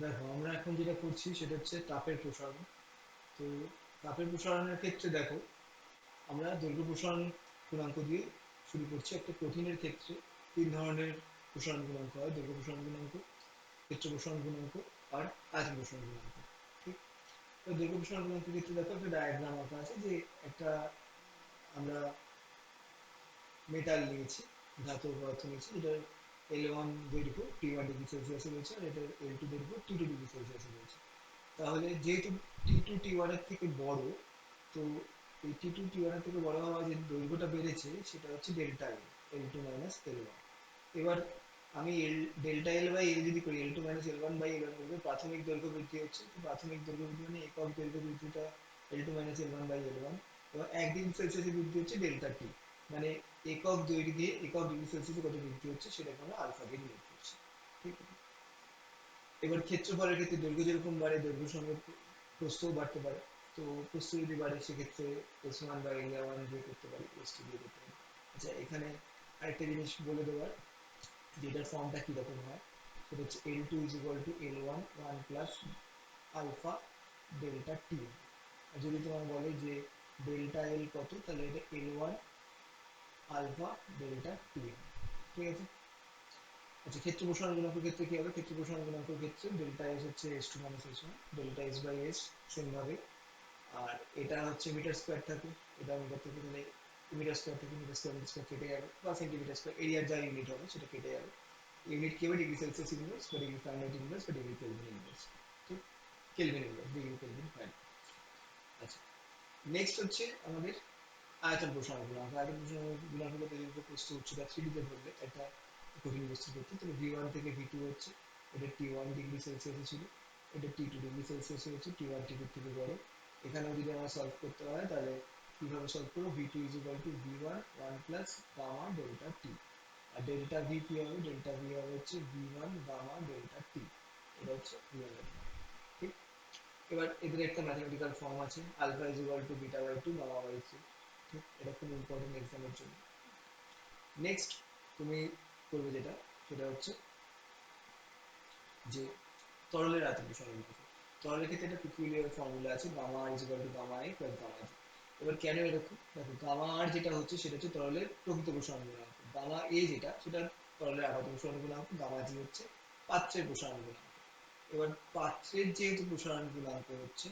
দেখো আমরা এখন যেটা করছি সেটা হচ্ছে তাপের প্রসারণ। তো তাপের প্রসারণের ক্ষেত্রে দেখো আমরা দৈর্ঘ্য প্রসারণ গুণাঙ্ক দিয়ে শুরু করছি। একটা প্রোটিনের ক্ষেত্রে তিন ধরনের প্রসারণ গুণাঙ্ক হয়: দৈর্ঘ্য প্রসারণ গুণাঙ্ক, ক্ষেত্র প্রসারণ গুণাঙ্ক আর আয়তন প্রসারণ গুণাঙ্ক। ঠিক। তো দৈর্ঘ্য প্রসারণ গুণাঙ্কের ক্ষেত্রে দেখো একটা ডায়াগ্রাম আঁকা আছে যে একটা আমরা মেটাল নিয়েছি, ধাতব পদার্থ নিয়েছি, যেটার L1 দৈর্ঘ্য T1 ডিগ্রি সেলসিয়াসে রয়েছে আর এটার L2 দৈর্ঘ্য T2 ডিগ্রি সেলসিয়াসে রয়েছে। তাহলে যেহেতু T2 T1 এর থেকে বড়, তো এই T2 T1 এর থেকে বড় হওয়া যে দৈর্ঘ্যটা বেড়েছে সেটা হচ্ছে delta L, L2 minus L1। এবার আমি ডেল্টা এল বাই এল যদি করি, L2 minus L1 by L1 করবে, প্রাথমিক দৈর্ঘ্য বৃদ্ধি হচ্ছে, তো প্রাথমিক দৈর্ঘ্য বৃদ্ধি মানে একক দৈর্ঘ্য বৃদ্ধিটা L2 minus L1 by L1। এবার 1 ডিগ্রি সেলসিয়াসে বৃদ্ধি হচ্ছে ডেল্টা টি, মানে একক দৈর্ঘ্যে একক ডিগ্রি সেলসিয়াসে কত বৃদ্ধি হচ্ছে সেটাকে আমরা আলফা দিয়ে নির্ণয় করছি। ঠিক আছে। এবার ক্ষেত্রফলের ক্ষেত্রে দৈর্ঘ্য যেরকম বাড়ে, দৈর্ঘ্যের সঙ্গে প্রস্থও বাড়তে পারে। তো প্রস্থ যদি বাড়ে সেক্ষেত্রে S1 বা এরিয়া 1 দিয়ে করতে পারি, S2 দিয়ে করতে পারি। আচ্ছা, এখানে আরেকটা জিনিস বলে দেওয়ার, যেটার ফর্মটা কিরকম হয় সেটা হচ্ছে L2 is equal to L1 one plus alpha delta T. আর যদি তোমার বলে যে ডেল্টা এল কত, তাহলে এটা L1 আলফা ডেল্টা টি। ঠিক আছে। আচ্ছা, ক্ষেত্র প্রসারণ গুণাঙ্কের ক্ষেত্রে কি হবে? ক্ষেত্র প্রসারণ গুণাঙ্কের ক্ষেত্রে ডেল্টা এস হচ্ছে S2 minus S1, delta S by S same ভাবে। আর এটা হচ্ছে মিটার স্কোয়ার থাকে, এটা মিটার থেকে গেলে মিটার স্কোয়ার থেকে মিটার স্কোয়ার মিটার স্কোয়ার কেটে যাবে, বা সেন্টিমিটার স্কোয়ার, এরিয়ার যা ইউনিট হবে সেটা কেটে যাবে। ইউনিট কি হবে? ডিগ্রি সেলসিয়াস ইনভার্স বা ডিগ্রি ফারেনহাইট ইনভার্স বা ডিগ্রি কেলভিন ইনভার্স। ঠিক। Kelvin inverse, degree kelvin Fahrenheit. আচ্ছা, নেক্সট হচ্ছে আমাদের আয়তন প্রসারণ গুণাঙ্ক। আয়তন প্রসারণ গুণাঙ্ক বলতে যদি প্রস্থ উচ্চতা 3D তে ধরলে একটা কঠিন বস্তুর ক্ষেত্রে, তাহলে V1 থেকে V2 হচ্ছে, এটা T1 ডিগ্রি সেলসিয়াসে ছিল, এটা T2 ডিগ্রি সেলসিয়াসে হচ্ছে, T1 T2 থেকে বড়। এখানেও যদি আমার সলভ করতে হয় তাহলে কিভাবে সলভ করবো? V2 is equal to V1 one plus gamma delta T. আর ডেল্টা ভি কি হবে? ডেল্টা ভি হবে হচ্ছে V1 গামা ডেল্টা টি। এটা হচ্ছে V1 এর মান। ঠিক। এবার এদের একটা ম্যাথমেটিক্যাল ফর্ম আছে, alpha is equal to beta by two gamma by three. ঠিক। এটা খুব ইম্পর্টেন্ট এক্সামের জন্য। নেক্সট তুমি করবে যেটা, সেটা হচ্ছে যে তরলের আয়তন প্রসারণ করবে। তরলের ক্ষেত্রে একটা পিকুলিয়ার ফর্মুলা আছে, gamma R is equal to gamma A plus gamma G. এবার কেন এরকম? দেখো, গামা আর যেটা হচ্ছে সেটা হচ্ছে তরলের প্রকৃত প্রসারণ গুণাঙ্ক, গামা এ যেটা সেটা তরলের আঘাত প্রসারণ গুণাঙ্ক, গামা জি হচ্ছে পাত্রের প্রসারণ গুণাঙ্ক। এবার পাত্রের যেহেতু প্রসারণ গুণাঙ্ক হচ্ছে,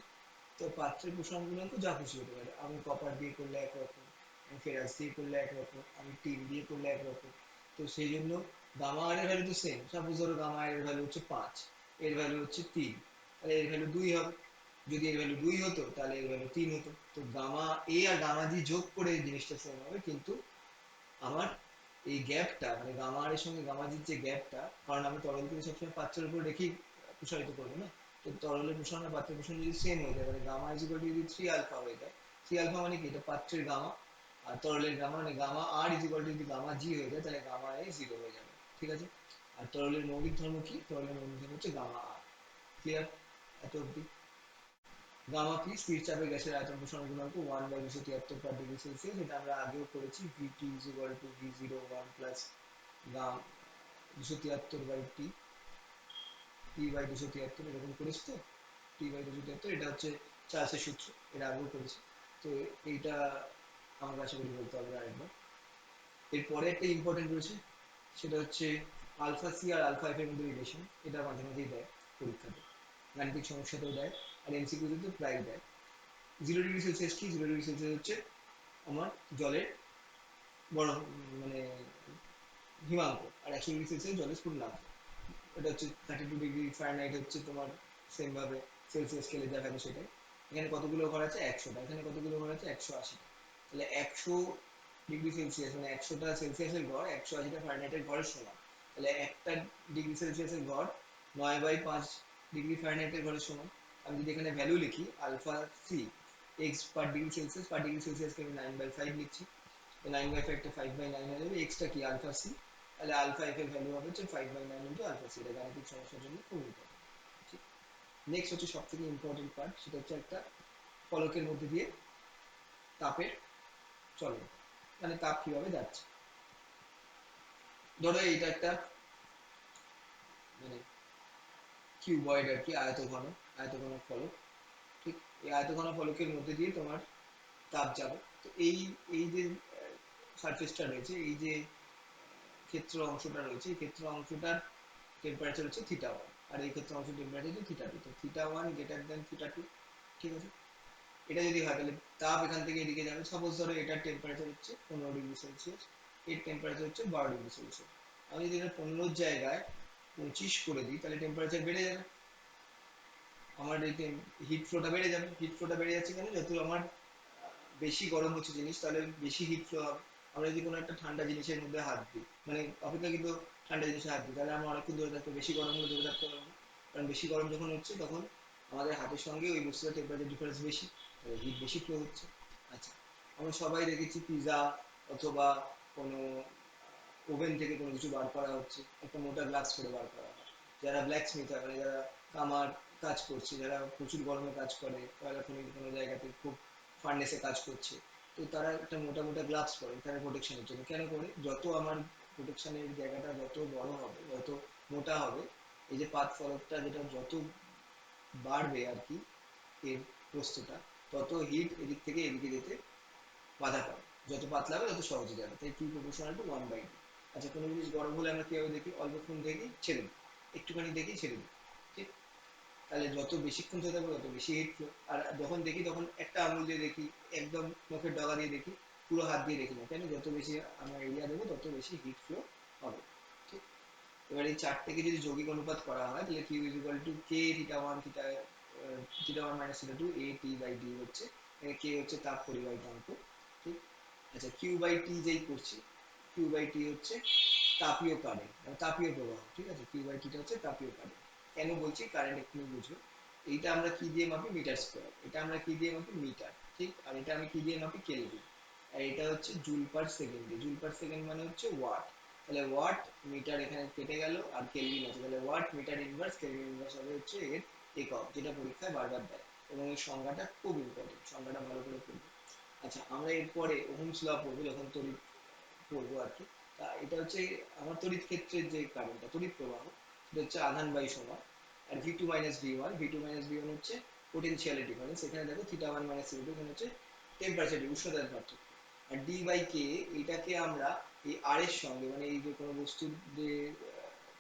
তো পাত্রের প্রসারণ গুণাঙ্ক যা খুশি হতে পারে। আমি কপার দিয়ে করলে একরকম, আমি ফেরাস দিয়ে করলে একরকম, আমি টিন দিয়ে করলে একরকম। তো সেই জন্য গামা আর এর ভ্যালু তো সেম। সাপোজ ধরো গামা এর ভ্যালু হচ্ছে 5, এর ভ্যালু হচ্ছে 3, তাহলে এর ভ্যালু 2 হবে। যদি এর ভ্যালু 2 হতো তাহলে এর ভ্যালু 3 হতো। তো গামা এ আর গামা জি যোগ করে জিনিসটা সেম হবে, কিন্তু আমার এই গ্যাপটা, মানে গামা আর এর সঙ্গে গামা জির যে গ্যাপটা, কারণ আমি তরলকে সবসময় পাত্রের উপর রেখেই প্রসারিত করবো না। তো তরলের প্রসারণ আর পাত্রের প্রসারণ যদি সেম হয়ে যায়, মানে গামা ইজ ইকুয়াল টু যদি 3 আলফা হয়ে যায়, 3 আলফা মানে কি? এটা পাত্রের গামা, আর তরলের গামা, মানে gamma R is equal to যদি গামা জি হয়ে যায় তাহলে গামা এ 0 হয়ে যাবে। ঠিক আছে। আর তরলের মৌলিক ধর্ম কি? তরলের মৌলিক ধর্ম হচ্ছে গামা আর। ক্লিয়ার এত অব্দি? গামা কি? স্থির চাপে গ্যাসের আয়তন প্রসারণ গুণাঙ্ক 1/273 পার ডিগ্রি সেলসিয়াস। এটা আমরা আগেও করেছি, V2 is equal to V0 1 plus গাম 273 বাই টি, টি বাই 273, এরকম করেছি তো। টি বাই 273 এটা হচ্ছে চার্লসের সূত্র, এটা আগেও করেছি। তো এইটা আমার আশা করি বলতে হবে আরেকবার। এরপরে একটা ইম্পর্টেন্ট রয়েছে, সেটা হচ্ছে আলফা সি আর আলফা এফ এর মধ্যে রিলেশন। এটা মাঝে মাঝেই দেয় পরীক্ষাতে, গাণিতিক সমস্যাতেও দেয়, আর এমসিকিউতে তো প্রায় দেয়। 0 ডিগ্রি সেলসিয়াস কি? 0 ডিগ্রি সেলসিয়াস হচ্ছে আমার জলের বড়, মানে হিমাঙ্ক, আর 100 ডিগ্রি সেলসিয়াস জলের স্ফুটনাঙ্ক। এটা হচ্ছে 32 ডিগ্রি ফারেনহাইট হচ্ছে তোমার সেম ভাবে সেলসিয়াস স্কেলে দেখাবে সেটাই। এখানে কতগুলো ঘর আছে? 100টা। এখানে কতগুলো ঘর আছে? 180টা। তাহলে 100 ডিগ্রি সেলসিয়াস মানে 100টা সেলসিয়াসের ঘর 180টা ফারেনহাইটের ঘরের সমান। তাহলে একটা ডিগ্রি সেলসিয়াসের ঘর 9/5 ডিগ্রি ফারেনহাইটের ঘরের সমান। আমি যদি এখানে ভ্যালু লিখি alpha C X per degree Celsius, per degree সেলসিয়াসকে আমি 9/5 লিখছি, তো 9/5টা 5/9 হয়ে যাবে। এক্সটা কি? Alpha C. তাহলে আলফা এফ এর ভ্যালু হবে হচ্ছে 5/9 ইন্টু আলফা সি। এটা গাণিতিক সমস্যার জন্য খুব ইম্পর্টেন্ট। ঠিক। নেক্সট হচ্ছে সব থেকে ইম্পর্টেন্ট পার্ট, সেটা হচ্ছে একটা ফলকের মধ্যে দিয়ে তাপের চলন, মানে তাপ কিভাবে যাচ্ছে। ধরো এইটা একটা, মানে কিউবয়েড আর কি, আয়তঘন ফলক। ঠিক, এই আয়তঘন ফলকের মধ্যে দিয়ে তোমার তাপ যাবে। তো এই যে সারফেসটা রয়েছে, এই যে ক্ষেত্র অংশটা রয়েছে, এই ক্ষেত্র অংশটার টেম্পারেচার হচ্ছে θ1, আর এই ক্ষেত্র অংশের টেম্পারেচার হচ্ছে θ2। তো θ1 গ্রেটার দ্যান θ2, ঠিক আছে। এটা যদি হয় তাহলে তাপ এখান থেকে এদিকে যাবে। সাপোজ ধরো এটার টেম্পারেচার হচ্ছে 15°C, এর টেম্পারেচার হচ্ছে 12°C। আমি যদি এটা 15 জায়গায় 25 করে দিই তাহলে টেম্পারেচার বেড়ে যাবে, আমার এই হিট ফ্লোটা বেড়ে যাবে। হিট ফ্লোটা বেড়ে যাচ্ছে কেন? যত আমার বেশি গরম হচ্ছে জিনিস, তাহলে বেশি হিট ফ্লো হবে। আমরা যদি কোনো একটা ঠান্ডা জিনিসের মধ্যে হাত দিই, মানে অপেক্ষাকৃত ঠান্ডা জিনিসে হাত দিই, তাহলে আমরা অনেকক্ষণ ধরে থাকতে, বেশি গরম হলে ধরে থাকতে পারবো না। কারণ বেশি গরম যখন হচ্ছে তখন আমাদের হাতের সঙ্গে ওই বস্তুটার টেম্পারেচার ডিফারেন্স বেশি, তাহলে হিট বেশি ফ্লো হচ্ছে। আচ্ছা, আমরা সবাই দেখেছি পিৎজা অথবা কোনো ওভেন থেকে কোনো কিছু বার করা হচ্ছে, একটা মোটা গ্লাস করে বার করা হয়। যারা ব্ল্যাক স্মিথ হয়, মানে যারা কামার কাজ করছে, যারা প্রচুর গরমে কাজ করে, কয়লা খনির কোনো জায়গাতে খুব ফার্নেসে কাজ করছে, তো তারা একটা মোটা মোটা গ্লাভস পরে তারা প্রোটেকশনের জন্য। কেন করে? যত আমার প্রোটেকশনের জায়গাটা যত বড় হবে, যত মোটা হবে, এই যে পাত ফলকটা যেটা যত বাড়বে আর কি, এর প্রস্থটা, তত হিট এদিক থেকে এদিকে যেতে বাধা পাবে। যত পাতলা হবে তত সহজে যাবে, তাই Q প্রপোর্শনাল টু 1/2। আচ্ছা, কোনো জিনিস গরম হলে আমরা কিভাবে দেখি? অল্পক্ষণ দেখি, ছেড়ে দিই, একটুখানি দেখি, ছেড়ে দিই, ঠিক। তাহলে যত বেশিক্ষণ ধরে থাকবে তত বেশি হিট ফ্লো। আর যখন দেখি তখন একটা আঙুল দিয়ে দেখি, একদম নখের ডগা দিয়ে দেখি, পুরো হাত দিয়ে দেখি না, কেন? যত বেশি আমরা এরিয়া দেবো তত বেশি হিট ফ্লো হবে, ঠিক। এবার এই চারটেকে যদি যৌগিক অনুপাত করা হয় তাহলে Q equal to K θ1 θ1 minus θ2 AT/D হচ্ছে, K হচ্ছে তাপ পরিবাহিতাঙ্ক, ঠিক। আচ্ছা, Q বাই T যেই করছি, Q বাই T হচ্ছে তাপীয় কারেন্ট, তাপীয় প্রবাহ, ঠিক আছে। Q বাই T টা হচ্ছে তাপীয় কারেন্ট। কেন বলছি কারেন্ট একটু বুঝো। এইটা আমরা কি দিয়ে মাপি? Metre square. এটা আমরা কি দিয়ে মাপি? মিটার, ঠিক। আর এটা আমি কি দিয়ে মাপি? কেলভিন। আর এটা হচ্ছে joule per second. Joule per second মানে হচ্ছে ওয়াট। তাহলে ওয়াট মিটার এখানে কেটে গেল, আর কেলভিন আছে, তাহলে watt metre inverse kelvin inverse হবে হচ্ছে এর একক, যেটা পরীক্ষায় বারবার দেয়। এবং এই সংজ্ঞাটা খুব ইম্পর্টেন্ট, সংজ্ঞাটা ভালো করে পড়বে। আচ্ছা, আমরা এরপরে ওহমস ল পড়বো যখন তড়িৎ পড়বো আর কি। তা এটা হচ্ছে আমার তড়িৎ ক্ষেত্রের যে কারেন্টটা, তড়িৎ প্রবাহ, সেটা হচ্ছে আধান বাই সময়। আর V two minus V one, V two minus V one হচ্ছে পোটেনশিয়ালের ডিফারেন্স। এখানে দেখো θ1 মাইনাস θ2, এখানে হচ্ছে টেম্পারেচার, উষ্ণতার পার্থক্য। আর ডি বাই কে, এটাকে আমরা এই আর এর সঙ্গে, মানে এই যে কোনো বস্তুর যে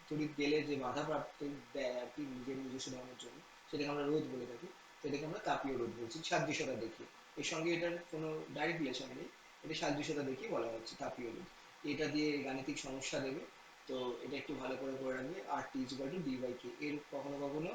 তড়িৎ গেলে যে বাধা প্রাপ্ত দেয় আর কি নিজের নিজস্ব ধর্মের জন্য, সেটাকে আমরা রোধ বলে থাকি। সেটাকে আমরা তাপীয় রোধ বলছি, সাদৃশ্যতা দেখিয়ে। এর সঙ্গে এটার কোনো ডাইরেক্ট রিলেশন নেই, এটা সাদৃশ্যতা দেখিয়ে বলা হচ্ছে তাপীয় রোধ। এটা দিয়ে গাণিতিক সমস্যা দেবে, তো এটা একটু ভালো করে রাখবে। আর T equal to D by কে, এর কখনো কখনো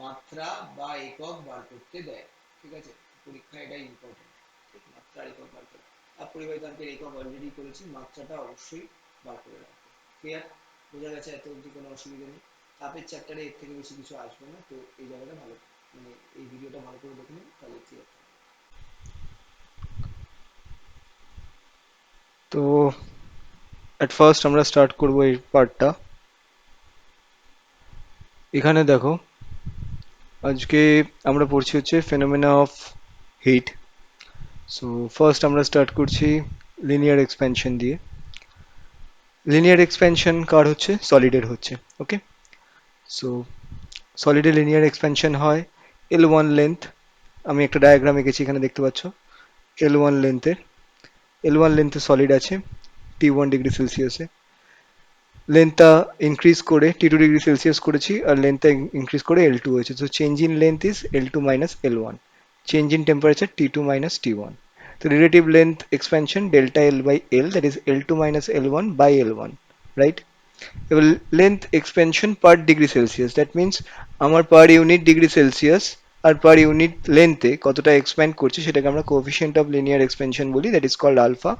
মাত্রা বা একক বার করতে দেয়, ঠিক আছে। পরীক্ষা এটা ইম্পর্টেন্ট, ঠিক। মাত্রা একক বার করে। আর পরিবাহিতাঙ্কের একক অলরেডি করেছি, মাত্রাটা অবশ্যই বার করে রাখবে। ক্লিয়ার? বোঝা গেছে? এত অবধি কোনো অসুবিধা নেই। তাপের চ্যাপ্টারে এর থেকে বেশি কিছু আসবে না, তো এই জায়গাটা ভালো, মানে এই ভিডিওটা ভালো করে দেখে নিন, তাহলে ক্লিয়ার। তো অ্যাট ফার্স্ট আমরা স্টার্ট করব এই পার্টটা। এখানে দেখো, আজকে আমরা পড়ছি হচ্ছে phenomena of heat. So first আমরা স্টার্ট করছি লিনিয়ার এক্সপ্যানশন দিয়ে। লিনিয়ার এক্সপ্যানশন কার হচ্ছে? সলিডের হচ্ছে। ওকে, সো সলিডের লিনিয়ার এক্সপ্যানশন হয় L1 লেন্থ। আমি একটা ডায়াগ্রাম এঁকেছি, এখানে দেখতে পাচ্ছ L1 লেন্থের, L1 লেন্থে সলিড আছে T1 ডিগ্রি সেলসিয়াসে। লেন্থটা ইনক্রিজ করে T2 ডিগ্রি সেলসিয়াস করেছি, আর লেন্থটা ইনক্রিজ করে L2 হয়েছে। So change in length is L2 minus L1, change in temperature T2 minus T1। তো relative length expansion delta L by L, that is L2 minus L1 by L1, right. এবার length expansion per degree Celsius, that means আমার per unit degree Celsius আর per unit লেন্থে কতটা expand করছে সেটাকে আমরা coefficient of linear expansion বলি, that is called alpha.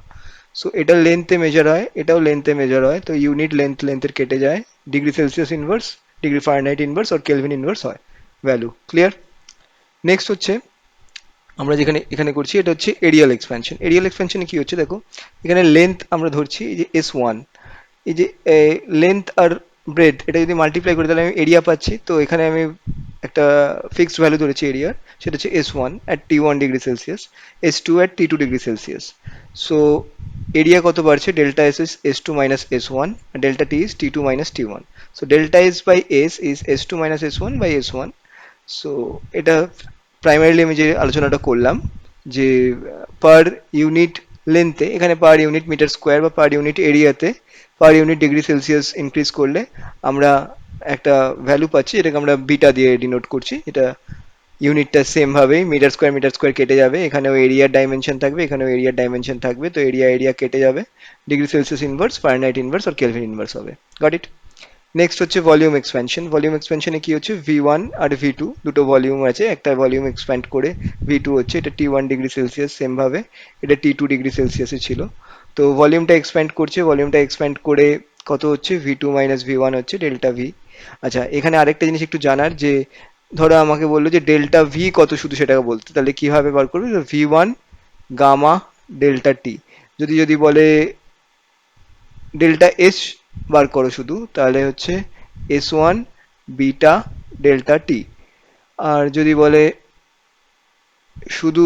So এটা লেন্থে মেজার হয়, এটাও লেন্থে মেজার হয়, তো ইউনিট লেন্থের কেটে যায়, degree Celsius inverse, degree Fahrenheit inverse আর কেলভিন ইনভার্স হয় ভ্যালু। ক্লিয়ার? নেক্সট হচ্ছে আমরা যেখানে এখানে করছি এটা হচ্ছে এরিয়াল এক্সপ্যানশন। এরিয়াল এক্সপ্যানশনে কি হচ্ছে দেখো, এখানে লেন্থ আমরা ধরছি এই যে S1, এই যে লেন্থ আর ব্রেড এটা যদি মাল্টিপ্লাই করি তাহলে আমি এরিয়া পাচ্ছি। তো এখানে আমি একটা ফিক্সড ভ্যালু ধরেছি এরিয়ার, সেটা হচ্ছে S1 at T1 degree Celsius, S2 at T2 degree Celsius. So area কত বাড়ছে, delta S is S two minus S one, delta T is T two minus T one. So delta S by S is S two minus S one by S one. So এটা primarily আমি যে আলোচনাটা করলাম যে পার unit লেন্থে, এখানে per unit metre square বা per unit এরিয়াতে পার unit degree Celsius increase করলে আমরা একটা ভ্যালু পাচ্ছি, যেটাকে আমরা বিটা দিয়ে ডিনোট করছি। এটা ইউনিটটা সেম ভাবেই মিটার স্কোয়ার কেটে যাবে, এখানেও এরিয়ার ডাইমেনশন থাকবে, এখানেও এরিয়ার ডাইমেনশন থাকবে, তো এরিয়া এরিয়া কেটে যাবে, degree Celsius inverse, Fahrenheit inverse আর কেলভিন ইনভার্স হবে। Got it? নেক্সট হচ্ছে ভলিউম এক্সপ্যানশন। ভলিউম এক্সপ্যানশনে কি হচ্ছে, ভি ওয়ান আর ভি টু দুটো ভলিউম আছে, একটা ভলিউম এক্সপ্যান্ড করে ভি টু হচ্ছে, এটা T one degree Celsius, same ভাবে এটা টি টু ডিগ্রি সেলসিয়াসে ছিল। তো ভলিউমটা এক্সপ্যান্ড করছে, ভলিউমটা এক্সপ্যান্ড করে কত হচ্ছে, V two minus V one হচ্ছে ডেল্টা ভি। আচ্ছা, এখানে আরেকটা জিনিস একটু জানার, যে ধরো আমাকে বললো যে ডেল্টা ভি কত, শুধু সেটাকে বলতে, তাহলে কিভাবে বার করবে, ভি ওয়ান গামা ডেল্টা টি। যদি যদি বলে ডেল্টা এস বার করো শুধু, তাহলে হচ্ছে S one beta delta T. আর যদি বলে শুধু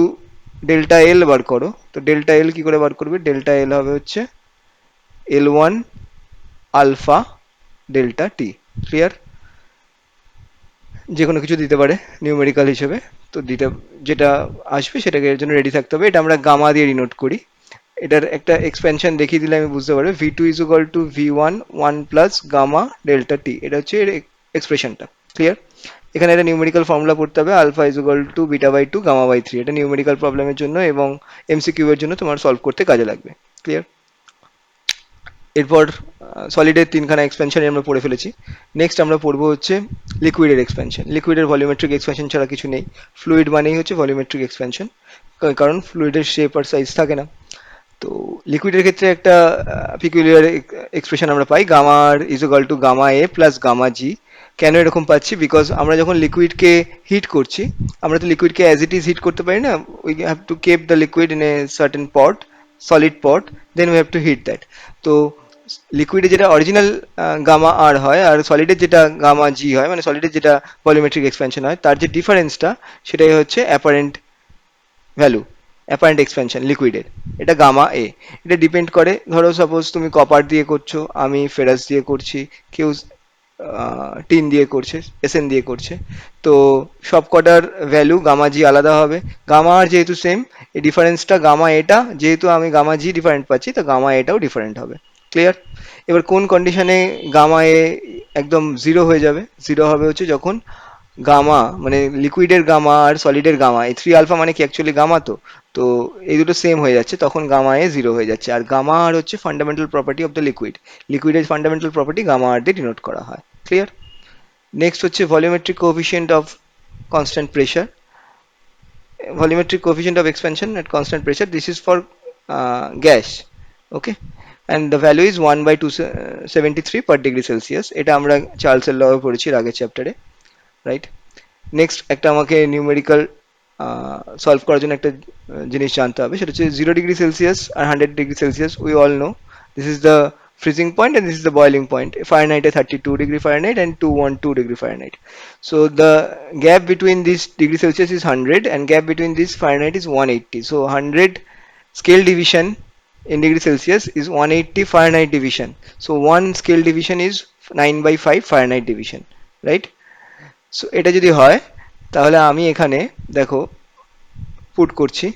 ডেল্টা এল বার করো, তো ডেল্টা এল কি করে বার করবে, ডেল্টা এল হবে হচ্ছে এল ওয়ান আলফা ডেল্টা টি। ক্লিয়ার? যে কোনো কিছু দিতে পারে নিউমেরিক্যাল হিসেবে, তো দিতে যেটা আসবে সেটাকে এর জন্য রেডি থাকতে হবে। এটা আমরা গামা দিয়ে ডিনোট করি। এটার একটা এক্সপেনশন দেখিয়ে দিলে আমি বুঝতে পারবে, V two is equal to V one one plus gamma delta T, এটা হচ্ছে এর এক্সপ্রেশনটা। ক্লিয়ার? এখানে একটা নিউমেরিক্যাল ফর্মুলা পড়তে হবে, alpha is equal to beta by two gamma by three. এটা নিউমেরিক্যাল প্রবলেমের জন্য এবং এমসিকিউ এর জন্য তোমার সলভ করতে কাজে লাগবে। ক্লিয়ার? এরপর সলিডের তিনখানা এক্সপেনশন আমরা পড়ে ফেলেছি। নেক্সট আমরা পড়বো হচ্ছে লিকুইডের এক্সপেনশন। লিকুইডের ভলিউমেট্রিক এক্সপেনশন ছাড়া কিছু নেই, ফ্লুইড মানেই হচ্ছে ভলিউমেট্রিক এক্সপেনশন, কারণ ফ্লুইডের শেপ আর সাইজ থাকে না। তো লিকুইডের ক্ষেত্রে একটা পিকুলিয়ার এক্সপ্রেশন আমরা পাই, gamma R is equal to gamma A plus gamma G. কেন এরকম পাচ্ছি, বিকজ আমরা যখন লিকুইডকে হিট করছি, আমরা তো লিকুইডকে অ্যাজ ইট ইজ হিট করতে পারি না, we have to keep the liquid in a certain pot, solid pot, then we have to heat that. তো লিকুইডে যেটা অরিজিনাল গামা আর হয়, আর সলিডের যেটা গামা জি হয়, মানে সলিডের যেটা ভলিউমেট্রিক এক্সপেনশন হয়, তার যে ডিফারেন্সটা সেটাই হচ্ছে অ্যাপারেন্ট ভ্যালু, অ্যাপারেন্ট এক্সপেনশন লিকুইডের, এটা গামা এ। এটা ডিপেন্ড করে, ধরো সাপোজ তুমি কপার দিয়ে করছো, আমি ফেরাস দিয়ে করছি, কেউ টিন দিয়ে করছে, এসএন দিয়ে করছে, তো সব কটার ভ্যালু গামা জি আলাদা হবে। গামা আর যেহেতু সেম, এই ডিফারেন্সটা গামা এটা, যেহেতু আমি গামা জি ডিফারেন্ট পাচ্ছি, তো গামা এটাও ডিফারেন্ট হবে। ক্লিয়ার? এবার কোন কন্ডিশনে গামা এ একদম জিরো হয়ে যাবে, জিরো হবে হচ্ছে যখন গামা মানে লিকুইডের গামা আর সলিডের গামা, এই থ্রি আলফা মানে কি অ্যাকচুয়ালি গামা, তো তো এই দুটো সেম হয়ে যাচ্ছে, তখন গামা এ জিরো হয়ে যাচ্ছে। আর গামা আর হচ্ছে fundamental property of the liquid, লিকুইডের ফান্ডামেন্টাল প্রপার্টি গামা আর দিয়ে ডিনোট করা হয়। ক্লিয়ার? নেক্সট হচ্ছে volumetric coefficient of constant pressure, volumetric coefficient of expansion at constant pressure. This is for gas. Okay, and the value is 1 by 273 per degree Celsius. এটা আমরা চার্লসের ল পড়েছি এর আগের চ্যাপ্টারে, রাইট? নেক্সট একটা আমাকে নিউমেরিক্যাল সলভ করার জন্য একটা জিনিস জানতে হবে, সেটা হচ্ছে 0 ডিগ্রি সেলসিয়াস আর 100 degree Celsius. We all know this is the freezing point and this is the boiling point. Fahrenheit is 32 degree Fahrenheit and 212 degree Fahrenheit. So the gap between this degree Celsius is 100 and gap between this Fahrenheit is 180. So 100 scale division in degree Celsius is 180 Fahrenheit division. So one scale division is 9 by 5 Fahrenheit division, right? So এটা যদি হয় তাহলে আমি এখানে দেখো put করছি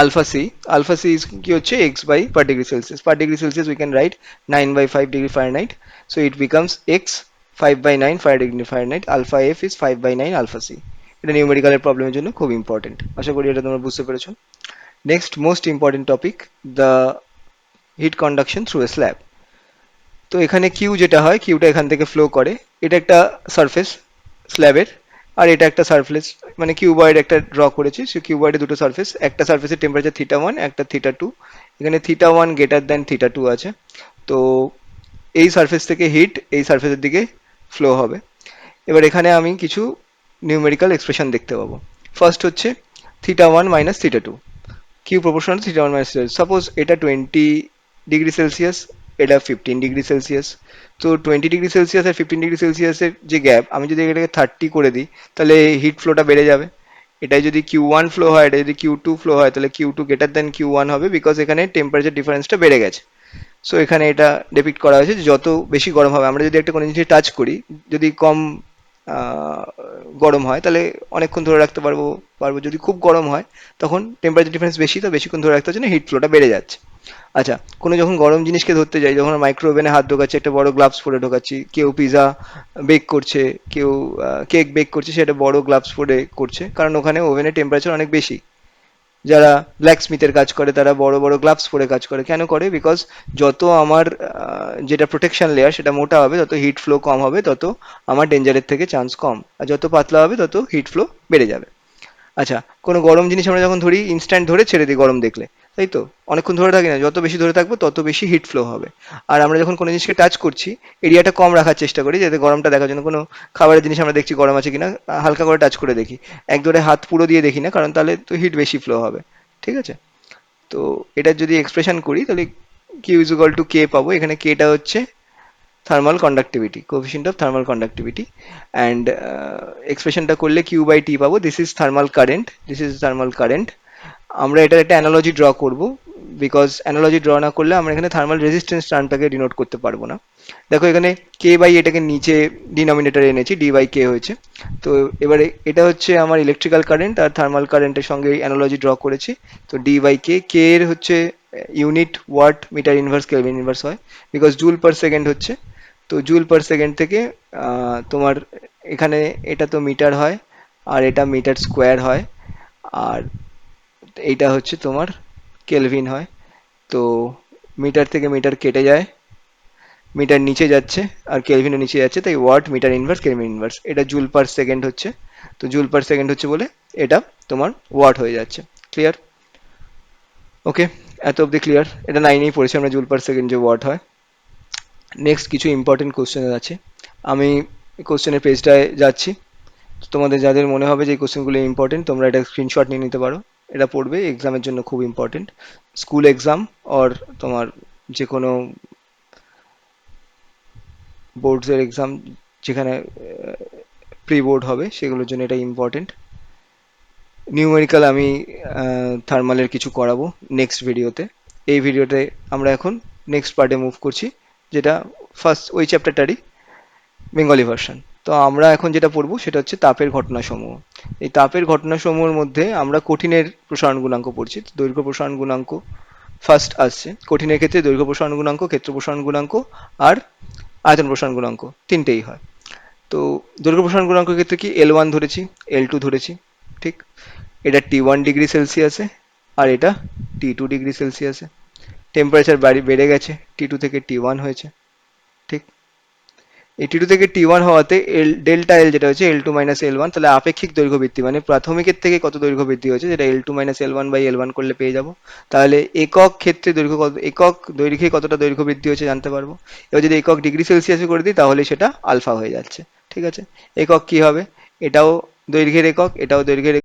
alpha c. Alpha c is কি হচ্ছে x by per degree Celsius. Per degree Celsius we can write 9 by 5 degree Fahrenheit. So it becomes x 5 by 9 5 degree Fahrenheit. Alpha f is 5 by 9 alpha c. এটা নিউমেরিক্যালের প্রবলেমের জন্য খুব important, আশা করি এটা তোমরা বুঝতে পেরেছো। Next most important topic, the heat conduction through a slab. তো এখানে কিউ যেটা হয়, কিউটা এখান থেকে ফ্লো করে, এটা একটা সারফেস স্ল্যাবের, আর এটা একটা সারফেস, মানে কিউবয়েড একটা ড্র করেছি, সে কিউবয়েডে দুটো সারফেস, একটা সারফেসের টেম্পারেচার থিটা ওয়ান, একটা থিটা টু। এখানে theta one greater than theta two আছে, তো এই সারফেস থেকে হিট এই সারফেসের দিকে ফ্লো হবে। এবার এখানে আমি কিছু নিউমেরিক্যাল এক্সপ্রেশন দেখতে পাবো। ফার্স্ট হচ্ছে theta one minus theta two, Q proportional theta one minus theta two. Suppose এটা 20 ডিগ্রি সেলসিয়াস, এটা 15 ডিগ্রি সেলসিয়াস, তো 20 ডিগ্রি সেলসিয়াস আর 15 ডিগ্রি সেলসিয়াসের যে গ্যাপ, আমি যদি এটাকে 30 করে দিই তাহলে হিট ফ্লোটা বেড়ে যাবে, এটাই যদি Q1 ফ্লো হয়, এটা যদি Q2 ফ্লো হয়, তাহলে Q2 গ্রেটার দেন Q1 হবে, বিকজ এখানে টেম্পারেচার ডিফারেন্সটা বেড়ে গেছে। সো এখানে এটা ডেপিক্ট করা হয়েছে যে যত বেশি গরম হবে, আমরা যদি একটা কোনো জিনিস টাচ করি, যদি কম আহ, গরম হয় তাহলে অনেকক্ষণ ধরে রাখতে পারবো পারবো যদি খুব গরম হয় তখন টেম্পারেচার ডিফারেন্স বেশি, তো বেশিক্ষণ ধরে রাখতে হচ্ছে না, হিট ফ্লোটা বেড়ে যাচ্ছে। আচ্ছা, কোনো যখন গরম জিনিসকে ধরতে যাই, যখন মাইক্রো ওভেনে হাত ঢোকাচ্ছি, একটা বড় গ্লাভস পরে ঢোকাচ্ছি, কেউ পিৎজা বেক করছে, কেউ কেক বেক করছে, সেটা বড় গ্লাভস পরে করছে, কারণ ওখানে ওভেনের টেম্পারেচার অনেক বেশি। যারা ব্ল্যাক স্মিথের কাজ করে তারা বড় বড় গ্লাভস পরে কাজ করে, কেন করে? বিকজ যত আমার যেটা প্রোটেকশন লেয়ার সেটা মোটা হবে, তত হিট ফ্লো কম হবে, তত আমার ডেঞ্জারের থেকে চান্স কম, আর যত পাতলা হবে তত হিট ফ্লো বেড়ে যাবে। আচ্ছা, কোনো গরম জিনিস আমরা যখন ধরি, ইনস্ট্যান্ট ধরে ছেড়ে দিই গরম দেখলে, তাই তো? অনেকক্ষণ ধরে থাকি না, যত বেশি ধরে থাকবো তত বেশি হিট ফ্লো হবে। আর আমরা যখন কোনো জিনিসকে টাচ করছি, এরিয়াটা কম রাখার চেষ্টা করি, যাতে গরমটা দেখার জন্য কোনো খাবারের জিনিস আমরা দেখছি গরম আছে কিনা, হালকা করে টাচ করে দেখি, একদরে হাত পুরো দিয়ে দেখি না, কারণ তাহলে তো হিট বেশি ফ্লো হবে। ঠিক আছে? তো এটার যদি এক্সপ্রেশন করি তাহলে Q is equal to K পাবো। এখানে কেটা হচ্ছে thermal conductivity, coefficient of thermal conductivity, and এক্সপ্রেশনটা করলে কিউ বাই টি পাবো। This is thermal current, this is thermal current. আমরা এটার একটা অ্যানালজি ড্র করব, বিকজ অ্যানালজি ড্র না করলে আমরা এখানে থার্মাল রেজিস্ট্যান্স টার্মটাকে ডিনোট করতে পারবো না। দেখো এখানে কে বাই এটাকে নিচে ডিনোমিনেটরে এনেছি, ডি বাই কে হয়েছে। তো এবারে এটা হচ্ছে আমার ইলেকট্রিক্যাল কারেন্ট, আর থার্মাল কারেন্টের সঙ্গে অ্যানালজি ড্র করেছি। তো ডি বাই কে, কে এর হচ্ছে unit watt metre inverse kelvin inverse হয়, বিকজ জুল পার সেকেন্ড হচ্ছে। তো জুল পার সেকেন্ড থেকে তোমার এখানে এটা তো মিটার হয়, আর এটা মিটার স্কোয়ার হয়, আর এইটা হচ্ছে তোমার কেলভিন হয়। তো মিটার থেকে মিটার কেটে যায়, মিটার নিচে যাচ্ছে আর কেলভিনও নিচে যাচ্ছে, তাই watt metre inverse kelvin inverse, এটা জুল পার সেকেন্ড হচ্ছে। তো জুল পার সেকেন্ড হচ্ছে বলে এটা তোমার ওয়াট হয়ে যাচ্ছে। ক্লিয়ার? ওকে, এত অবধি ক্লিয়ার? এটা নাইনেই পড়েছি আমরা, জুল পার সেকেন্ড যে ওয়াট হয়। নেক্সট কিছু ইম্পর্টেন্ট কোশ্চেন আছে, আমি কোশ্চেনের পেজটায় যাচ্ছি। তোমাদের যাদের মনে হবে যে এই কোশ্চেনগুলো ইম্পর্টেন্ট, তোমরা এটা স্ক্রিনশট নিয়ে নিতে পারো। এটা পড়বে, এক্সামের জন্য খুব ইম্পর্টেন্ট, স্কুল এক্সাম অর তোমার যে কোনো বোর্ডসের এক্সাম, যেখানে প্রি বোর্ড হবে, সেগুলোর জন্য এটা ইম্পর্টেন্ট। নিউমেরিক্যাল আমি থার্মালের কিছু করাবো নেক্সট ভিডিওতে। এই ভিডিওতে আমরা এখন নেক্সট পার্টে মুভ করছি, যেটা ফার্স্ট ওই চ্যাপ্টারটারই বেঙ্গলি ভার্সন। তো আমরা এখন যেটা পড়বো সেটা হচ্ছে তাপের ঘটনাসমূহ। এই তাপের ঘটনাসমূহের মধ্যে আমরা কঠিনের প্রসারণ গুণাঙ্ক পড়ছি। তো দৈর্ঘ্য প্রসারণ গুণাঙ্ক ফার্স্ট আসছে। কঠিনের ক্ষেত্রে দৈর্ঘ্য প্রসারণ গুণাঙ্ক, ক্ষেত্র প্রসারণ গুণাঙ্ক আর আয়তন প্রসারণ গুণাঙ্ক, তিনটেই হয়। তো দৈর্ঘ্য প্রসারণ গুণাঙ্কের ক্ষেত্রে কি L1 ধরেছি, L2 ধরেছি, ঠিক? এটা T1 ডিগ্রি সেলসিয়াসে, আর এটা T2 ডিগ্রি সেলসিয়াসে। টেম্পারেচার বেড়ে গেছে, T2 থেকে T1 হয়েছে, ঠিক? এই T2 থেকে T1 হওয়াতে ডেল্টা এল যেটা হচ্ছে L2 মাইনাস L1, তাহলে আপেক্ষিক দৈর্ঘ্য বৃদ্ধি মানে প্রাথমিকের থেকে কত দৈর্ঘ্য বৃদ্ধি হয়েছে, যেটা L2 minus L1 by L1 করলে পেয়ে যাবো। তাহলে একক ক্ষেত্রে দৈর্ঘ্য কত, একক দৈর্ঘ্যে কতটা দৈর্ঘ্য বৃদ্ধি হয়েছে জানতে পারবো। এবার যদি একক ডিগ্রি সেলসিয়াসে করে দিই তাহলে সেটা আলফা হয়ে যাচ্ছে। ঠিক আছে? একক কি হবে? এটাও দৈর্ঘ্যের একক, এটাও দৈর্ঘ্যের